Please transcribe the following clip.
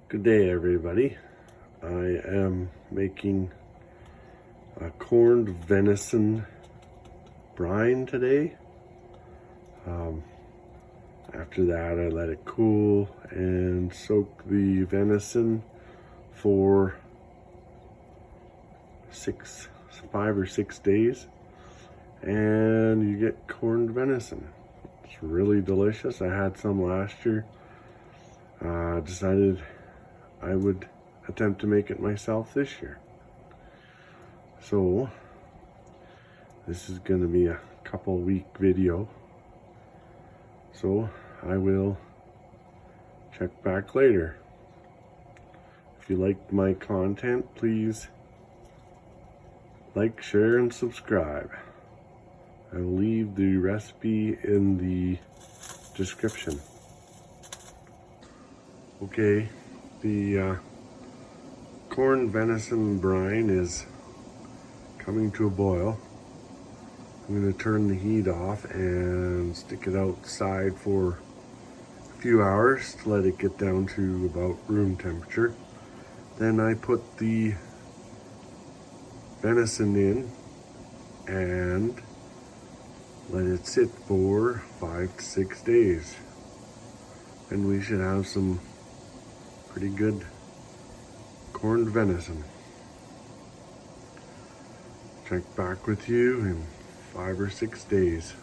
Good day, everybody. I am making a corned venison brine today. After that, I let it cool and soak the venison for 5 or 6 days, and you get corned venison. It's really delicious. I had some last year. Decided I would attempt to make it myself this year. So this is going to be a couple week video. So I will check back later. If you liked my content, please like, share, and subscribe. I will leave the recipe in the description. Okay, the corned venison brine is coming to a boil. I'm going to turn the heat off and stick it outside for a few hours to let it get down to about room temperature. Then I put the venison in and let it sit for 5 to 6 days. And we should have some pretty good corned venison. Check back with you in 5 or 6 days.